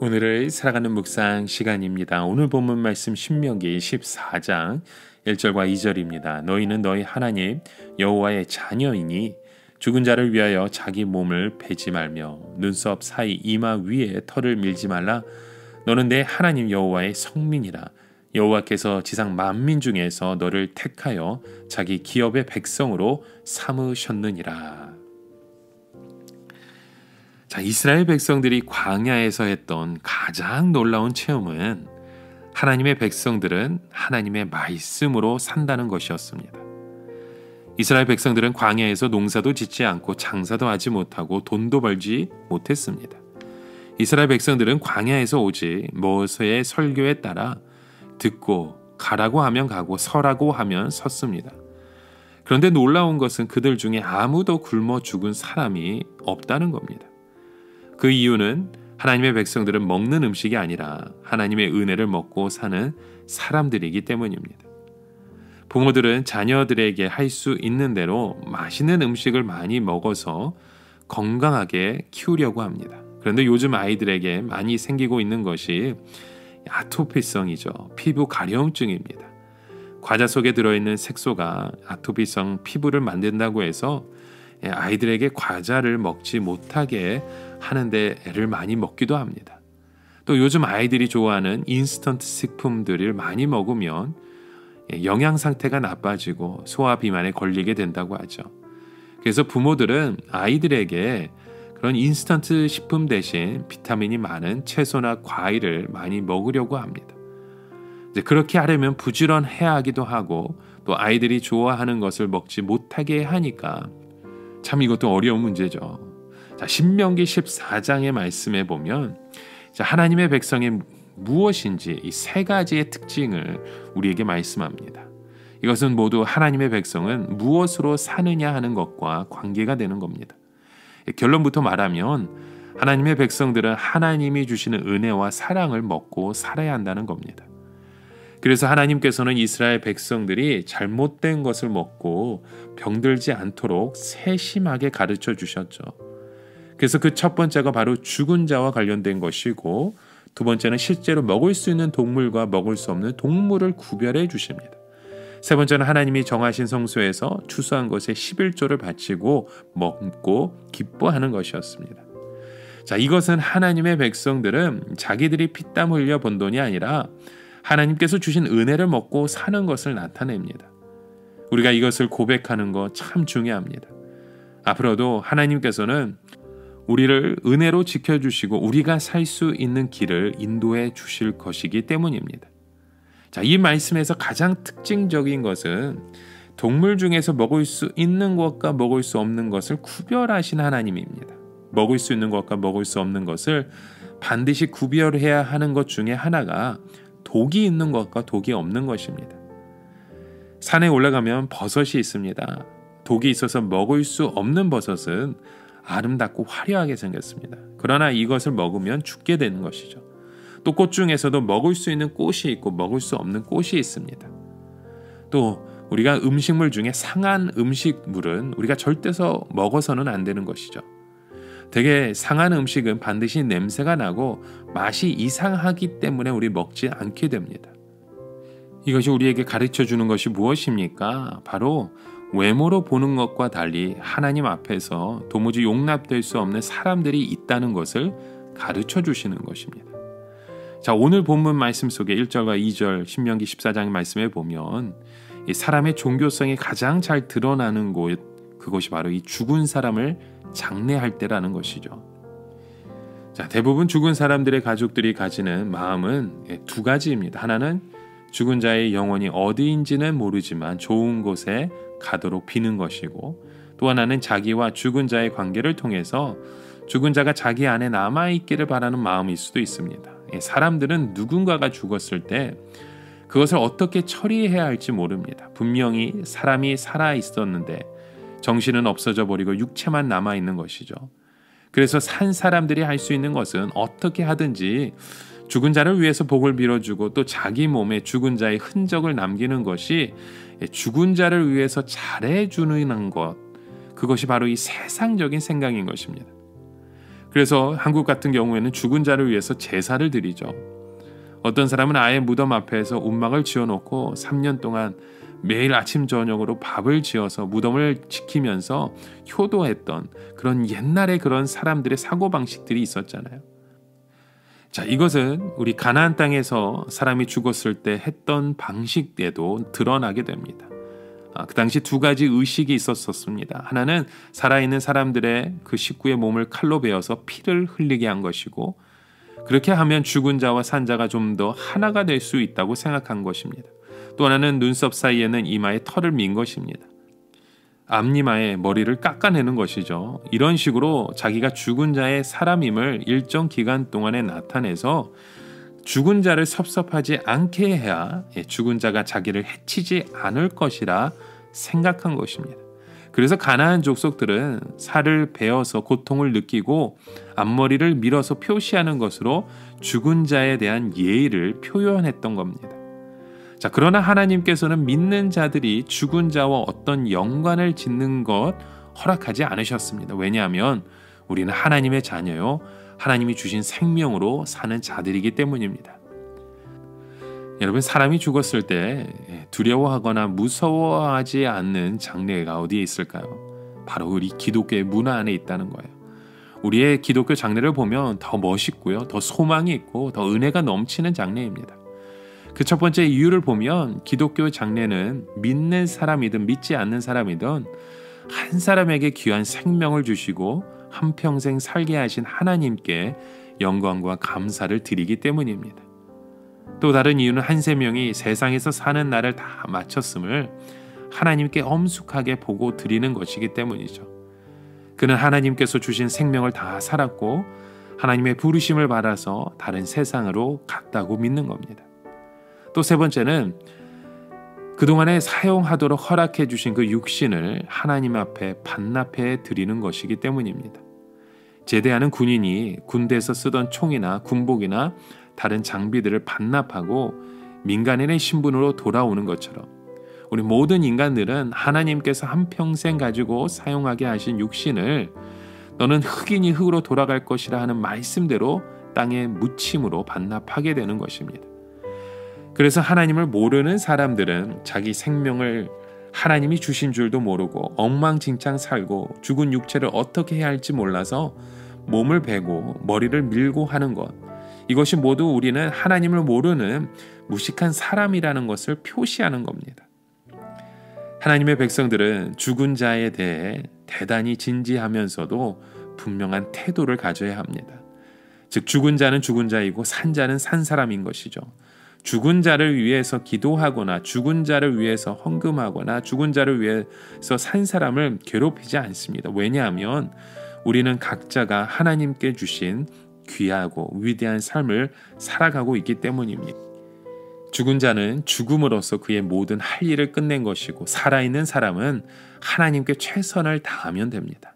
오늘을 살아가는 묵상 시간입니다. 오늘 본문 말씀 신명기 14장 1절과 2절입니다. 너희는 너희 하나님 여호와의 자녀이니 죽은 자를 위하여 자기 몸을 베지 말며 눈썹 사이 이마 위에 털을 밀지 말라. 너는 내 하나님 여호와의 성민이라. 여호와께서 지상 만민 중에서 너를 택하여 자기 기업의 백성으로 삼으셨느니라. 자, 이스라엘 백성들이 광야에서 했던 가장 놀라운 체험은 하나님의 백성들은 하나님의 말씀으로 산다는 것이었습니다. 이스라엘 백성들은 광야에서 농사도 짓지 않고 장사도 하지 못하고 돈도 벌지 못했습니다. 이스라엘 백성들은 광야에서 오직 모세의 설교에 따라 듣고 가라고 하면 가고 서라고 하면 섰습니다. 그런데 놀라운 것은 그들 중에 아무도 굶어 죽은 사람이 없다는 겁니다. 그 이유는 하나님의 백성들은 먹는 음식이 아니라 하나님의 은혜를 먹고 사는 사람들이기 때문입니다. 부모들은 자녀들에게 할 수 있는 대로 맛있는 음식을 많이 먹어서 건강하게 키우려고 합니다. 그런데 요즘 아이들에게 많이 생기고 있는 것이 아토피성이죠. 피부 가려움증입니다. 과자 속에 들어있는 색소가 아토피성 피부를 만든다고 해서 아이들에게 과자를 먹지 못하게 하는데 애를 많이 먹기도 합니다. 또 요즘 아이들이 좋아하는 인스턴트 식품들을 많이 먹으면 영양 상태가 나빠지고 소화 비만에 걸리게 된다고 하죠. 그래서 부모들은 아이들에게 그런 인스턴트 식품 대신 비타민이 많은 채소나 과일을 많이 먹으려고 합니다. 이제 그렇게 하려면 부지런해야 하기도 하고 또 아이들이 좋아하는 것을 먹지 못하게 하니까 참 이것도 어려운 문제죠. 자, 신명기 14장의 말씀에 보면 하나님의 백성이 무엇인지 이 세 가지의 특징을 우리에게 말씀합니다. 이것은 모두 하나님의 백성은 무엇으로 사느냐 하는 것과 관계가 되는 겁니다. 결론부터 말하면 하나님의 백성들은 하나님이 주시는 은혜와 사랑을 먹고 살아야 한다는 겁니다. 그래서 하나님께서는 이스라엘 백성들이 잘못된 것을 먹고 병들지 않도록 세심하게 가르쳐 주셨죠. 그래서 그 첫 번째가 바로 죽은 자와 관련된 것이고, 두 번째는 실제로 먹을 수 있는 동물과 먹을 수 없는 동물을 구별해 주십니다. 세 번째는 하나님이 정하신 성소에서 추수한 것의 11조를 바치고 먹고 기뻐하는 것이었습니다. 자, 이것은 하나님의 백성들은 자기들이 피땀 흘려 번 돈이 아니라 하나님께서 주신 은혜를 먹고 사는 것을 나타냅니다. 우리가 이것을 고백하는 것 참 중요합니다. 앞으로도 하나님께서는 우리를 은혜로 지켜주시고 우리가 살 수 있는 길을 인도해 주실 것이기 때문입니다. 자, 이 말씀에서 가장 특징적인 것은 동물 중에서 먹을 수 있는 것과 먹을 수 없는 것을 구별하신 하나님입니다. 먹을 수 있는 것과 먹을 수 없는 것을 반드시 구별해야 하는 것 중에 하나가 독이 있는 것과 독이 없는 것입니다. 산에 올라가면 버섯이 있습니다. 독이 있어서 먹을 수 없는 버섯은 아름답고 화려하게 생겼습니다. 그러나 이것을 먹으면 죽게 되는 것이죠. 또 꽃 중에서도 먹을 수 있는 꽃이 있고 먹을 수 없는 꽃이 있습니다. 또 우리가 음식물 중에 상한 음식물은 우리가 절대서 먹어서는 안 되는 것이죠. 되게 상한 음식은 반드시 냄새가 나고 맛이 이상하기 때문에 우리 먹지 않게 됩니다. 이것이 우리에게 가르쳐 주는 것이 무엇입니까? 바로 외모로 보는 것과 달리 하나님 앞에서 도무지 용납될 수 없는 사람들이 있다는 것을 가르쳐 주시는 것입니다. 자, 오늘 본문 말씀 속에 1절과 2절 신명기 14장의 말씀에 보면 이 사람의 종교성이 가장 잘 드러나는 곳, 그것이 바로 이 죽은 사람을 장례할 때라는 것이죠. 자, 대부분 죽은 사람들의 가족들이 가지는 마음은 두 가지입니다. 하나는 죽은 자의 영혼이 어디인지는 모르지만 좋은 곳에 가도록 비는 것이고, 또 하나는 자기와 죽은 자의 관계를 통해서 죽은 자가 자기 안에 남아있기를 바라는 마음일 수도 있습니다. 사람들은 누군가가 죽었을 때 그것을 어떻게 처리해야 할지 모릅니다. 분명히 사람이 살아 있었는데 정신은 없어져 버리고 육체만 남아있는 것이죠. 그래서 산 사람들이 할 수 있는 것은 어떻게 하든지 죽은 자를 위해서 복을 빌어주고 또 자기 몸에 죽은 자의 흔적을 남기는 것이 죽은 자를 위해서 잘해주는 것, 그것이 바로 이 세상적인 생각인 것입니다. 그래서 한국 같은 경우에는 죽은 자를 위해서 제사를 드리죠. 어떤 사람은 아예 무덤 앞에서 움막을 지어놓고 3년 동안 매일 아침 저녁으로 밥을 지어서 무덤을 지키면서 효도했던 그런 옛날의 그런 사람들의 사고방식들이 있었잖아요. 자, 이것은 우리 가나안 땅에서 사람이 죽었을 때 했던 방식에도 드러나게 됩니다. 그 당시 두 가지 의식이 있었습니다. 하나는 살아있는 사람들의 그 식구의 몸을 칼로 베어서 피를 흘리게 한 것이고, 그렇게 하면 죽은 자와 산 자가 좀 더 하나가 될 수 있다고 생각한 것입니다. 또 하나는 눈썹 사이에는 이마에 털을 민 것입니다. 앞니마에 머리를 깎아내는 것이죠. 이런 식으로 자기가 죽은 자의 사람임을 일정 기간 동안에 나타내서 죽은 자를 섭섭하지 않게 해야 죽은 자가 자기를 해치지 않을 것이라 생각한 것입니다. 그래서 가나안 족속들은 살을 베어서 고통을 느끼고 앞머리를 밀어서 표시하는 것으로 죽은 자에 대한 예의를 표현했던 겁니다. 자, 그러나 하나님께서는 믿는 자들이 죽은 자와 어떤 연관을 짓는 것 허락하지 않으셨습니다. 왜냐하면 우리는 하나님의 자녀요, 하나님이 주신 생명으로 사는 자들이기 때문입니다. 여러분, 사람이 죽었을 때 두려워하거나 무서워하지 않는 장례가 어디에 있을까요? 바로 우리 기독교의 문화 안에 있다는 거예요. 우리의 기독교 장례를 보면 더 멋있고요, 더 소망이 있고 더 은혜가 넘치는 장례입니다. 그 첫 번째 이유를 보면 기독교 장례는 믿는 사람이든 믿지 않는 사람이든 한 사람에게 귀한 생명을 주시고 한평생 살게 하신 하나님께 영광과 감사를 드리기 때문입니다. 또 다른 이유는 한 생명이 세상에서 사는 날을 다 마쳤음을 하나님께 엄숙하게 보고 드리는 것이기 때문이죠. 그는 하나님께서 주신 생명을 다 살았고 하나님의 부르심을 받아서 다른 세상으로 갔다고 믿는 겁니다. 또 세 번째는 그동안에 사용하도록 허락해 주신 그 육신을 하나님 앞에 반납해 드리는 것이기 때문입니다. 제대하는 군인이 군대에서 쓰던 총이나 군복이나 다른 장비들을 반납하고 민간인의 신분으로 돌아오는 것처럼 우리 모든 인간들은 하나님께서 한평생 가지고 사용하게 하신 육신을 너는 흙이니 흙으로 돌아갈 것이라 하는 말씀대로 땅에 묻힘으로 반납하게 되는 것입니다. 그래서 하나님을 모르는 사람들은 자기 생명을 하나님이 주신 줄도 모르고 엉망진창 살고 죽은 육체를 어떻게 해야 할지 몰라서 몸을 베고 머리를 밀고 하는 것, 이것이 모두 우리는 하나님을 모르는 무식한 사람이라는 것을 표시하는 겁니다. 하나님의 백성들은 죽은 자에 대해 대단히 진지하면서도 분명한 태도를 가져야 합니다. 즉 죽은 자는 죽은 자이고 산 자는 산 사람인 것이죠. 죽은 자를 위해서 기도하거나 죽은 자를 위해서 헌금하거나 죽은 자를 위해서 산 사람을 괴롭히지 않습니다. 왜냐하면 우리는 각자가 하나님께 주신 귀하고 위대한 삶을 살아가고 있기 때문입니다. 죽은 자는 죽음으로써 그의 모든 할 일을 끝낸 것이고 살아있는 사람은 하나님께 최선을 다하면 됩니다.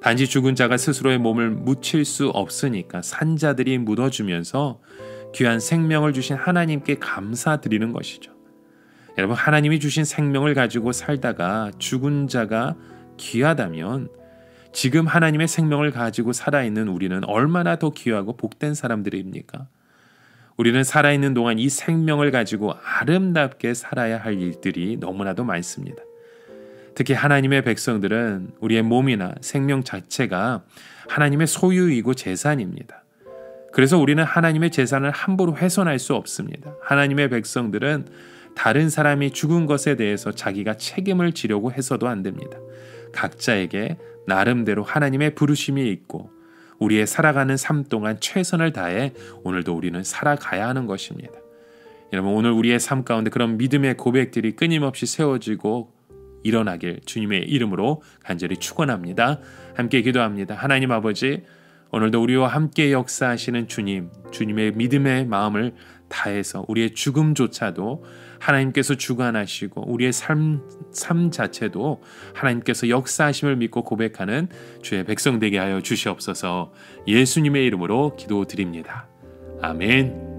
단지 죽은 자가 스스로의 몸을 묻힐 수 없으니까 산 자들이 묻어주면서 귀한 생명을 주신 하나님께 감사드리는 것이죠. 여러분, 하나님이 주신 생명을 가지고 살다가 죽은 자가 귀하다면 지금 하나님의 생명을 가지고 살아있는 우리는 얼마나 더 귀하고 복된 사람들입니까? 우리는 살아있는 동안 이 생명을 가지고 아름답게 살아야 할 일들이 너무나도 많습니다. 특히 하나님의 백성들은 우리의 몸이나 생명 자체가 하나님의 소유이고 재산입니다. 그래서 우리는 하나님의 재산을 함부로 훼손할 수 없습니다. 하나님의 백성들은 다른 사람이 죽은 것에 대해서 자기가 책임을 지려고 해서도 안 됩니다. 각자에게 나름대로 하나님의 부르심이 있고 우리의 살아가는 삶 동안 최선을 다해 오늘도 우리는 살아가야 하는 것입니다. 여러분, 오늘 우리의 삶 가운데 그런 믿음의 고백들이 끊임없이 세워지고 일어나길 주님의 이름으로 간절히 축원합니다. 함께 기도합니다. 하나님 아버지, 오늘도 우리와 함께 역사하시는 주님, 주님의 믿음의 마음을 다해서 우리의 죽음조차도 하나님께서 주관하시고 우리의 삶 자체도 하나님께서 역사하심을 믿고 고백하는 주의 백성 되게 하여 주시옵소서. 예수님의 이름으로 기도드립니다. 아멘.